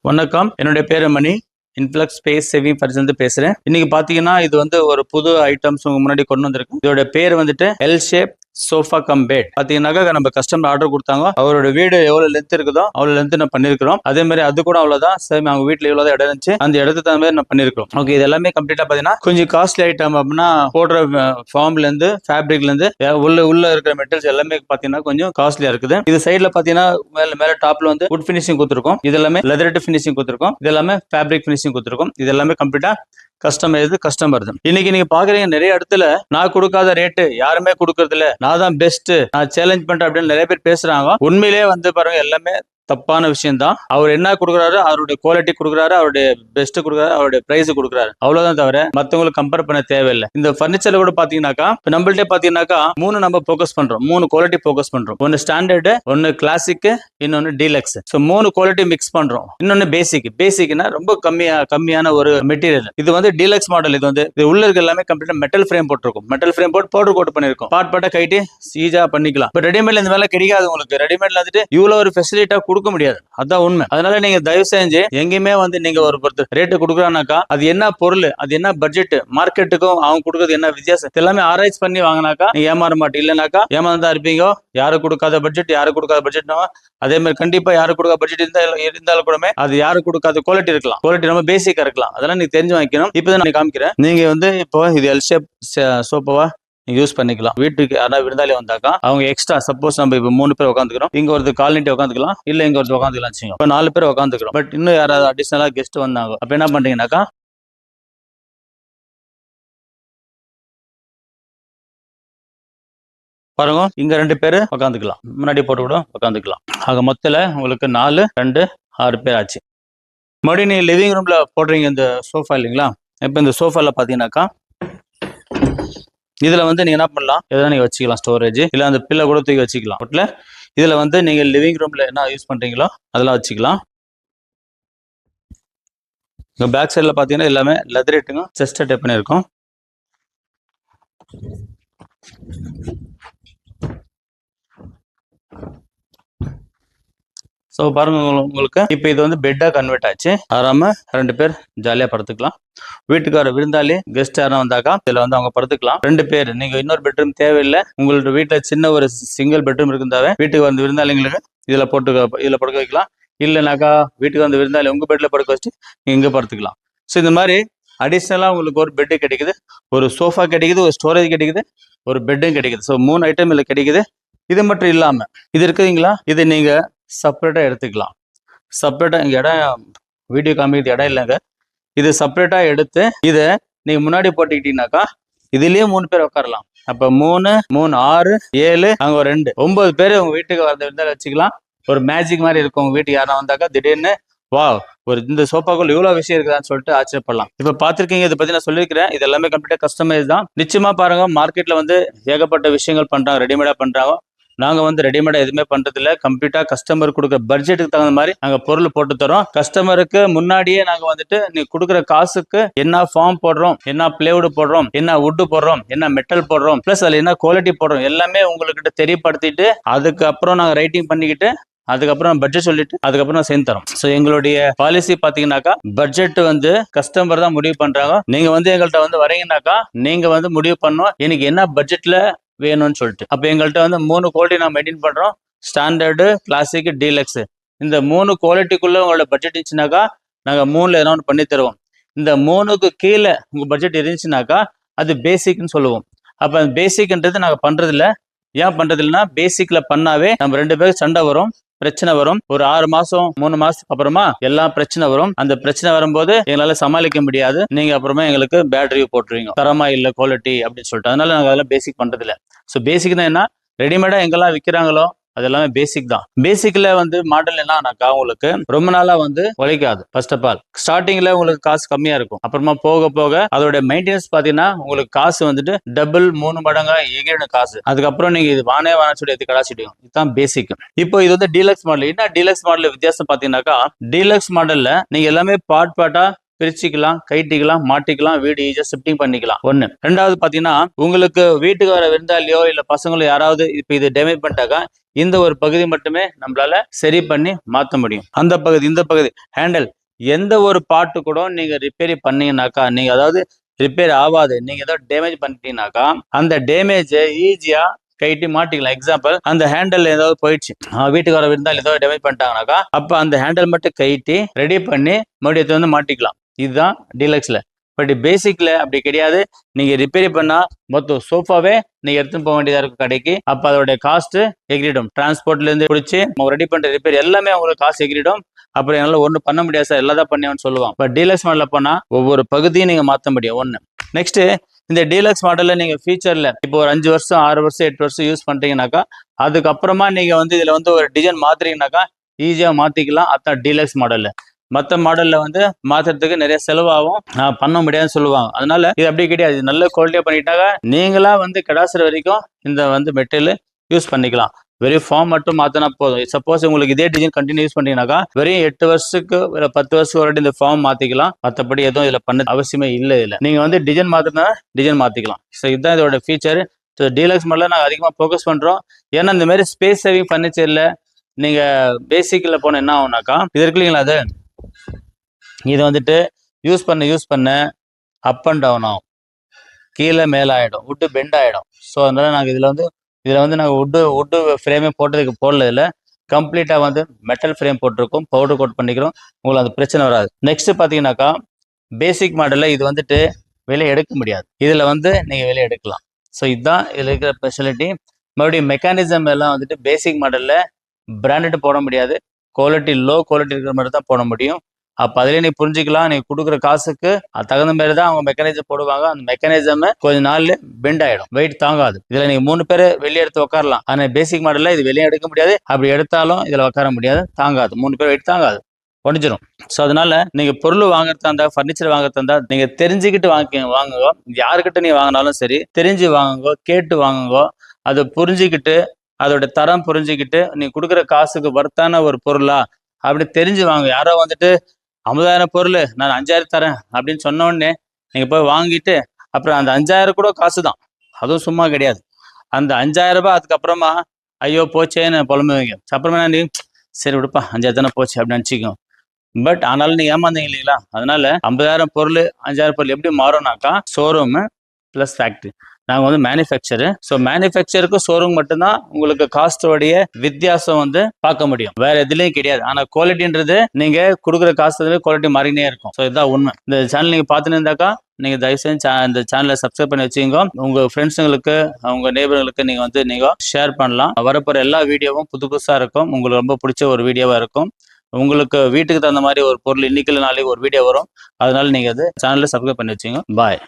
வணக்கம், என்னுடைய பேரு மணி. இன்ஃப்ளக்ஸ் ஸ்பேஸ் சேவிங் ஃபண்ட்ஸ் இருந்து பேசுறேன். இன்னைக்கு பாத்தீங்கன்னா இது வந்து ஒரு புது ஐட்டம்ஸ் உங்க முன்னாடி கொண்டு வந்திருக்கு. இதோட பேர் வந்துட்டு L shape sofa cum bed. பாத்தீங்கன்னாக்கா நம்ம கஸ்டமர் ஆர்டர் கொடுத்தாங்க. அவரோட வீடு எவ்வளவு லென்த் இருக்குதோ அவ்வளவு லென்த் நான் பண்ணிருக்கிறோம். அதே மாதிரி அது கூட அவ்வளவுதான் சேம். அவங்க வீட்டுல எவ்வளவு இடம் இருந்துச்சு அந்த இடத்துக்கு தகுந்த மாதிரி நான் பண்ணிருக்கோம். ஓகே, இது எல்லாமே கம்ப்ளீட்டா பாத்தீங்கன்னா கொஞ்சம் காஸ்ட்லி ஐட்டம் அப்படின்னா போடுற ஃபார்ம்ல இருந்து ஃபேப்ரிக்ல இருந்து உள்ள இருக்கிற மெட்டீரியல்ஸ் எல்லாமே பாத்தீங்கன்னா கொஞ்சம் காஸ்ட்லியா இருக்குது. இது சைட்ல பாத்தீங்கன்னா மேல டாப்ல வந்து வுட் ஃபினிஷிங் கொடுத்துருக்கோம். இது எல்லாமே லெதர் ஃபினிஷிங் கொடுத்துருக்கோம். இது எல்லாமே ஃபேப்ரிக் ஃபினிஷிங் கொடுத்துருக்கோம். இது எல்லாமே கம்ப்ளீட்டா கஸ்டமர் தான். இன்னைக்கு நீங்க பாக்குறீங்க நிறைய இடத்துல நான் கொடுக்காத ரேட்டு யாருமே கொடுக்கறது இல்ல, நான் தான் பெஸ்ட், நான் சேலஞ்ச் பண்றேன் அப்படின்னு நிறைய பேர் பேசுறாங்க. உண்மையிலேயே வந்து பாருங்க எல்லாமே தப்பான விஷயம் தான். அவர் என்ன கொடுக்குறாரு, அவருடைய குவாலிட்டி கொடுக்குறாரு, அவருடைய பெஸ்ட் கொடுக்குறாரு, அவருடைய பிரைஸ் கொடுக்குறாரு, அவ்வளவுதான் தவிர மத்தவங்களுக்கு கம்பேர் பண்ண தேவையில்லை. இந்த பர்னிச்சர்ல கூட பாத்தீங்கன்னாக்கா நம்மள்ட்ட பாத்தீங்கன்னாக்கா நம்ம போக்கஸ் பண்றோம். 3 குவாலிட்டி போக்கஸ் பண்றோம். ஒன்னு ஸ்டாண்டர்டு, ஒன்னு கிளாசிக், இன்னொன்னு டீலக்ஸ். சோ 3 குவாலிட்டி மிக்ஸ் பண்றோம். இன்னொன்னு பேசிக்னா ரொம்ப கம்மியான ஒரு மெட்டீரியல். இது வந்து டீலக்ஸ் மாடல். இது உள்ள இருக்க எல்லாமே கம்ப்ளீட்டா மெட்டல் ஃப்ரேம் போட்டிருக்கும். மெட்டல் ஃப்ரேம் போட்டு பவுடர் கோட் பண்ணிருக்கோம். பார்ட் கைட்டு ஈஸியா பண்ணிக்கலாம். பட் ரெடிமேட்ல இந்த வேலை கிடைக்காது உங்களுக்கு. ரெடிமேட்ல வந்துட்டு இவ்வளவு ஒரு ஃபெசிலிட்டா கொடுக்க முடியாது. அதான் உண்மை. அதனால நீங்க தயவு செஞ்சு எங்கேயுமே வந்து நீங்க ஒரு ரேட்டு கொடுக்குறானாக்கா அது என்ன பொருள், அது என்ன பட்ஜெட், மார்க்கெட்டுக்கும் அவங்க கொடுக்கறது என்ன வித்தியாசம், எல்லாமே ஆராய்ச்சி பண்ணி வாங்கினாக்கா நீங்க ஏமாற மாட்டீங்க. இல்லைனாக்கா ஏமாந்தா இருப்பீங்க. யாரு கொடுக்காத பட்ஜெட் அதே மாதிரி கண்டிப்பா யாரு கொடுக்காத பட்ஜெட் இருந்தாலும் கூட அது யாரு கொடுக்காத குவாலிட்டி இருக்கலாம். குவாலிட்டி ரொம்ப பேசிக்கா இருக்கலாம். அதெல்லாம் நீங்க தெரிஞ்சு வாங்கிக்கணும். இப்பதான் நான் காமிக்கிறேன். நீங்க வந்து இப்போ இது எல் ஷேப் சோஃபாவா யூஸ் பண்ணிக்கலாம். வீட்டுக்கு யாராவது விருந்தாளி வந்தாக்கா அவங்க எக்ஸ்ட்ரா சப்போஸ் நம்ம இப்போ 3 பேர் உட்காந்துக்கிறோம், இங்க ஒரு கால் நீட்டி உட்காந்துக்கலாம், இல்ல இங்க ஒரு உட்காந்துக்கலாம் வச்சுக்கோங்க. இப்போ 4 பேர் உட்காந்துக்கிறோம். பட் இன்னும் யாராவது அடிஷனலா கெஸ்ட் வந்தாங்க அப்ப என்ன பண்றீங்கன்னாக்கா பாருங்க, இங்க 2 பேர் உட்காந்துக்கலாம், முன்னாடி போட்டு கூட உட்காந்துக்கலாம். ஆக மொத்தல உங்களுக்கு 4 2 6 பேர் ஆச்சு. மறுபடியும் நீங்க லிவிங் ரூம்ல போடுறீங்க இந்த சோஃபா இல்லைங்களா. இப்ப இந்த சோஃபால பாத்தீங்கன்னாக்கா இதுல வந்து நீங்க என்ன பண்ணலாம், எதனா நீங்க வச்சுக்கலாம், ஸ்டோரேஜ் இல்ல அந்த பில்ல கூட தூக்கி வச்சுக்கலாம். பட்ல இதுல வந்து நீங்க லிவிங் ரூம்ல என்ன யூஸ் பண்றீங்களோ அதெல்லாம் வச்சுக்கலாம். பேக் சைட்ல பாத்தீங்கன்னா எல்லாமே லெதரேட்டுங்க, செஸ்ட் டைப் பண்ணிருக்கோம். ஸோ பாருங்க, உங்களுக்கு இப்போ இது வந்து பெட்டா கன்வெர்ட் ஆச்சு. ஆறாம 2 பேர் ஜாலியா படுத்துக்கலாம். வீட்டுக்கார விருந்தாளி கெஸ்ட் யாரும் வந்தாக்கா இதுல வந்து அவங்க படுத்துக்கலாம். 2 பேர். நீங்க இன்னொரு பெட்ரூம் தேவையில்லை. உங்களோட வீட்டுல சின்ன ஒரு சிங்கிள் பெட்ரூம் இருந்தாவே வீட்டுக்கு வந்து விருந்தாளிங்களுக்கு இதுல படுக்க வைக்கலாம். இல்லைனாக்கா வீட்டுக்கு வந்து விருந்தாளி உங்க பெட்ல படுக்க வச்சு இங்க படுத்துக்கலாம். ஸோ இந்த மாதிரி அடிஷ்னலா உங்களுக்கு ஒரு பெட்டு கிடைக்குது, ஒரு சோஃபா கிடைக்குது, ஒரு ஸ்டோரேஜ் கிடைக்குது, ஒரு பெட்டும் கிடைக்குது. ஸோ 3 ஐட்டம் இதுல கிடைக்குது. இது மட்டும் இல்லாம இது இருக்குதுங்களா, இது நீங்க செப்பரேட்டா எடுத்துக்கலாம். செப்பரேட்டா இங்க இடம் வீடியோ காமிக்கிறது இடம் இல்லைங்க. இது செப்பரேட்டா எடுத்து இதை நீங்க முன்னாடி போட்டுக்கிட்டீங்கன்னாக்கா இதுலயே 3 பேர் உட்காரலாம். அப்ப 3 3 6 7 அங்க ஒரு 2 9 பேர் உங்க வீட்டுக்கு வரத வச்சுக்கலாம். ஒரு மேஜிக் மாதிரி இருக்கும். உங்க வீட்டுக்கு யாரும் வந்தாக்கா திடீர்னு வா ஒரு இந்த சோஃபாக்குள்ள இவ்வளவு விஷயம் இருக்குதான்னு சொல்லிட்டு ஆச்சரியப்படலாம். இப்ப பாத்திருக்கீங்க, இதை பத்தி நான் சொல்லியிருக்கிறேன். இது எல்லாமே கம்ப்ளீட்டா கஸ்டமைஸ் தான். நிச்சயமா பாருங்க, மார்க்கெட்ல வந்து ஏகப்பட்ட விஷயங்கள் பண்றாங்க, ரெடிமேடா பண்றாங்க. நாங்க வந்து ரெடிமேடா எதுவுமே பண்றது இல்ல. கம்ப்ளீட்டா கஸ்டமர் கொடுக்குற பட்ஜெட்டுக்கு தகுந்த மாதிரி நாங்க பொருள் போட்டு தரோம். கஸ்டமருக்கு முன்னாடியே நாங்க வந்துட்டு நீ கொடுக்குற காசுக்கு என்ன ஃபார்ம் போடுறோம், என்ன பிளேவுட் போடுறோம், என்ன வுட் போடுறோம், என்ன மெட்டல் போடுறோம், பிளஸ் அதுல என்ன குவாலிட்டி போடுறோம் எல்லாமே உங்களுக்கு தெரியப்படுத்திட்டு அதுக்கப்புறம் நாங்க ரைட்டிங் பண்ணிக்கிட்டு அதுக்கப்புறம் பட்ஜெட் சொல்லிட்டு அதுக்கப்புறம் செஞ்சு தரோம். ஸோ எங்களுடைய பாலிசி பாத்தீங்கன்னாக்கா பட்ஜெட் வந்து கஸ்டமர் தான் முடிவு பண்றாங்க. நீங்க வந்து எங்கள்கிட்ட வந்து வரீங்கன்னாக்கா நீங்க வந்து முடிவு பண்ணோம் எனக்கு என்ன பட்ஜெட்ல வேணும்னு சொல்லிட்டு. அப்ப எங்கள்கிட்ட வந்து 3 குவாலிட்டி நான் மெயின்டைன் பண்றோம். Standard, classic, deluxe. இந்த 3 குவாலிட்டிக்குள்ள உங்களோட பட்ஜெட் இருந்துச்சுனாக்கா நாங்க 3ல ஏதாவது பண்ணி தருவோம். இந்த 3க்கு கீழே உங்க பட்ஜெட் இருந்துச்சுனாக்கா அது பேசிக்னு சொல்லுவோம். அப்ப அந்த பேசிக்ன்றது நாங்க பண்றது இல்ல. ஏன் பண்றது இல்லைன்னா பேசிக்ல பண்ணாவே நம்ம 2 பேருக்கு சண்டை வரும், பிரச்சனை வரும். ஒரு 6 மாசம் 3 மாசத்துக்கு அப்புறமா எல்லாம் பிரச்சனை வரும். அந்த பிரச்சனை வரும்போது எங்களால சமாளிக்க முடியாது. நீங்க அப்புறமா எங்களுக்கு பேட் ரிவ்யூ போட்டுருவீங்க, தரமா இல்ல குவாலிட்டி அப்படின்னு சொல்லிட்டு. அதனால நாங்க அதெல்லாம் பேசிக் பண்றது இல்ல. ஸோ பேசிக் தான் என்ன, ரெடிமேடா எங்கெல்லாம் விற்கிறாங்களோ அது எல்லாமே பேசிக் தான். பேசிக்ல வந்து மாடல் என்னன்னாக்கா உங்களுக்கு ரொம்ப நாளா வந்து உழைக்காது. ஃபர்ஸ்ட் ஆஃப் ஆல் ஸ்டார்டிங்ல உங்களுக்கு காசு கம்மியா இருக்கும். அப்புறமா போக போக அதோட மெயின்டெனன்ஸ் பாத்தீங்கன்னா உங்களுக்கு காசு வந்துட்டு டபுள் 3 மடங்கா எகிரின காசு. அதுக்கப்புறம் நீங்க இது வானே சொல்லி எடுத்து கடாச்சிடுவோம். இதுதான் பேசிக். இப்போ இது வந்து டீலக்ஸ் மாடல். என்ன டீலக்ஸ் மாடல் வித்தியாசம் பாத்தீங்கன்னாக்கா டீலக்ஸ் மாடல்ல நீங்க எல்லாமே பார்ட்டா பிரிச்சுக்கலாம், கைட்டிக்கலாம், மாட்டிக்கலாம், வீடு ஈஸியா ஷிஃப்டிங் பண்ணிக்கலாம். ஒண்ணு. ரெண்டாவது பாத்தீங்கன்னா, உங்களுக்கு வீட்டுக்கு வர விருந்தாளியோ இல்ல பசங்களோ யாராவது இப்ப இது டேமேஜ் பண்ணிட்டாக்கா, இந்த ஒரு பகுதி மட்டுமே நம்மளால சரி பண்ணி மாத்த முடியும். அந்த பகுதி, இந்த பகுதி ஹேண்டில் எந்த ஒரு பார்ட்டு கூட நீங்க ரிப்பேர் பண்ணீங்கன்னாக்கா, நீங்க அதாவது ரிப்பேர் ஆகாது, நீங்க ஏதாவது டேமேஜ் பண்ணிட்டீங்கன்னாக்கா அந்த டேமேஜை ஈஸியா கைட்டி மாட்டிக்கலாம். எக்ஸாம்பிள், அந்த ஹேண்டில் ஏதாவது போயிடுச்சு, வீட்டுக்கு வர விருந்தாள் ஏதாவது டேமேஜ் பண்ணிட்டாங்கனாக்கா அப்ப அந்த ஹேண்டில் மட்டும் கைட்டி ரெடி பண்ணி மறுபடியும் வந்து மாட்டிக்கலாம். இதுதான் டீலக்ஸ்ல. பட் பேசிக்ல அப்படி கிடையாது. நீங்க ரிப்பேர் பண்ணா மொத்தம் சோஃபாவே நீங்க எடுத்துன்னு போக வேண்டியதா இருக்கும் கடைக்கு. அப்ப அதோட காஸ்ட் எகிரிடும். டிரான்ஸ்போர்ட்ல இருந்து பிடிச்சி ரெடி பண்ற ரிப்பேர் எல்லாமே அவங்களுக்கு காசு எகிரிடும். அப்புறம் என்னால ஒண்ணு பண்ண முடியாது சார், எல்லாதான் பண்ணியான்னு சொல்லுவாங்க. பட் டீலக்ஸ் மாடல்ல போனா ஒவ்வொரு பகுதியும் நீங்க மாத்த முடியும். ஒண்ணு. நெக்ஸ்ட், இந்த டீலக்ஸ் மாடல்ல நீங்க ஃபியூச்சர்ல இப்போ ஒரு 5 வருஷம் 6 வருஷம் 8 வருஷம் யூஸ் பண்றீங்கன்னாக்கா அதுக்கப்புறமா நீங்க வந்து இதுல வந்து ஒரு டிசைன் மாத்துறீங்கன்னாக்கா ஈஸியா மாத்திக்கலாம். அதான் டீலக்ஸ் மாடல். மற்ற மாடல்ல வந்து மாத்துறதுக்கு நிறைய செலவாகும், பண்ண முடியாதுன்னு சொல்லுவாங்க. அதனால இது அப்படி கிடையாது. நல்ல குவாலிட்டியா பண்ணிட்டாங்க நீங்களா வந்து கடாசுற வரைக்கும் இந்த வந்து மெட்டீரியல் யூஸ் பண்ணிக்கலாம். வெறும் ஃபார்ம் மட்டும் மாத்தினா போதும். சப்போஸ் உங்களுக்கு இதே டிசைன் கண்டினியூ யூஸ் பண்ணீங்கன்னாக்கா வெறும் 8 வருஷத்துக்கு இல்ல 10 வருஷம் வரைக்கும் இந்த ஃபார்ம் மாத்திக்கலாம். மற்றபடி எதுவும் இதுல பண்ண அவசியமே இல்லை. இதுல நீங்க வந்து டிசைன் மாத்தினா டிசைன் மாத்திக்கலாம். ஸோ இதுதான் இதோட ஃபீச்சர். ஸோ டீலக்ஸ் மாடல நாங்கள் அதிகமாக ஃபோக்கஸ் பண்றோம். ஏன்னா இந்த மாதிரி ஸ்பேஸ் சேவிங் ஃபர்னிச்சர்ல நீங்க பேசிக்ல போன என்ன ஆகும்னாக்கா, இது இருக்கு இல்லைங்களா, அது இது வந்துட்டு யூஸ் பண்ண அப் அண்ட் டவுன் ஆகும், கீழே மேலே ஆகிடும், வுட்டு பெண்ட் ஆகிடும். ஸோ அதனால நாங்கள் இதில் வந்து நாங்கள் வுட்டு ஃப்ரேமே போடல. இல்லை, கம்ப்ளீட்டாக வந்து மெட்டல் ஃப்ரேம் போட்டிருக்கோம், பவுடர் கோட் பண்ணிக்கிறோம். உங்களுக்கு அந்த பிரச்சனை வராது. நெக்ஸ்ட் பார்த்தீங்கன்னாக்கா, பேசிக் மாடலில் இது வந்துட்டு வெளியே எடுக்க முடியாது. இதில் வந்து நீங்கள் வெளியே எடுக்கலாம். ஸோ இதுதான் இதில் இருக்கிற ஸ்பெஷாலிட்டி. மறுபடியும் மெக்கானிசம் எல்லாம் வந்துட்டு பேசிக் மாடலில் பிராண்டட் போட முடியாது, குவாலிட்டி லோ குவாலிட்டி இருக்கிற மாதிரி தான் போட முடியும். அப்ப அதுலயே நீ புரிஞ்சுக்கலாம், நீ கொடுக்குற காசுக்கு அது தகுந்த மாதிரி தான் அவங்க மெக்கானிசம் போடுவாங்க. அந்த மெக்கானிசம் கொஞ்ச நாள்ல பெண்ட் ஆயிடும், வெயிட் தாங்காது. இதுல நீங்க 3 பேர் வெளியே எடுத்து உட்காரலாம். ஆனா பேசிக் மாடல்ல இது வெளியே எடுக்க முடியாது. அப்படி எடுத்தாலும் இதுல உட்கார முடியாது, தாங்காது. 3 பேர் வெயிட் தாங்காது, உடஞ்சிரும். ஸோ அதனால நீங்க பொருள் வாங்குறதா இருந்தா, ஃபர்னிச்சர் வாங்குறதா இருந்தா நீங்க தெரிஞ்சுக்கிட்டு வாங்குங்க. யாருக்கிட்ட நீ வாங்கினாலும் சரி, தெரிஞ்சு வாங்குங்க, கேட்டு வாங்குங்க. அதை புரிஞ்சுக்கிட்டு அதோட தரம் புரிஞ்சுக்கிட்டு நீ கொடுக்குற காசுக்கு வர்த்தான ஒரு பொருளா அப்படி தெரிஞ்சு வாங்க. யாரோ வந்துட்டு 50,000 பொருள் நான் 5,000 தரேன் அப்படின்னு சொன்ன உடனே நீங்க போய் வாங்கிட்டு அப்புறம் அந்த 5,000 கூட காசு தான், அதுவும் சும்மா கிடையாது. அந்த 5,000 ரூபாய் அதுக்கப்புறமா ஐயோ போச்சேன்னு புலம்புவீங்க. அப்புறமா நீ சரி விடுப்பா 5,000 தானே போச்சு அப்படின்னு நினச்சிக்கோ. பட் ஆனாலும் நீங்க ஏமாந்தீங்க இல்லைங்களா? அதனால 50,000 பொருள் 5,000 பொருள் எப்படி மாறும்னாக்கா, ஷோரூமு பிளஸ் ஃபேக்ட்ரி. நாங்கள் வந்து மேனுஃபேக்சரு. ஸோ மேனுஃபேக்சருக்கு ஷோரூம் மட்டும்தான் உங்களுக்கு காஸ்டோடைய வித்தியாசம் வந்து பார்க்க முடியும், வேற எதுலையும் கிடையாது. ஆனால் குவாலிட்டின்றது நீங்க கொடுக்குற காசு குவாலிட்டி மாறினே இருக்கும். ஸோ இதுதான் உண்மை. இந்த சேனல் நீங்க பார்த்துன்னு இருந்தாக்கா நீங்க தயவு செஞ்சு இந்த சேனலை சப்ஸ்கிரைப் பண்ணி வச்சுக்கோங்க. உங்க ஃப்ரெண்ட்ஸுங்களுக்கு உங்க நேபர்களுக்கு நீங்க ஷேர் பண்ணலாம். வரப்போற எல்லா வீடியோவும் புதுசா இருக்கும், உங்களுக்கு ரொம்ப பிடிச்ச ஒரு வீடியோவா இருக்கும். உங்களுக்கு வீட்டுக்கு தகுந்த மாதிரி ஒரு பொருள் இன்னைக்கு நாளைக்கு ஒரு வீடியோ வரும். அதனால நீங்க அது சேனல்ல சப்ஸ்கிரைப் பண்ணி வச்சுங்க. பாய்.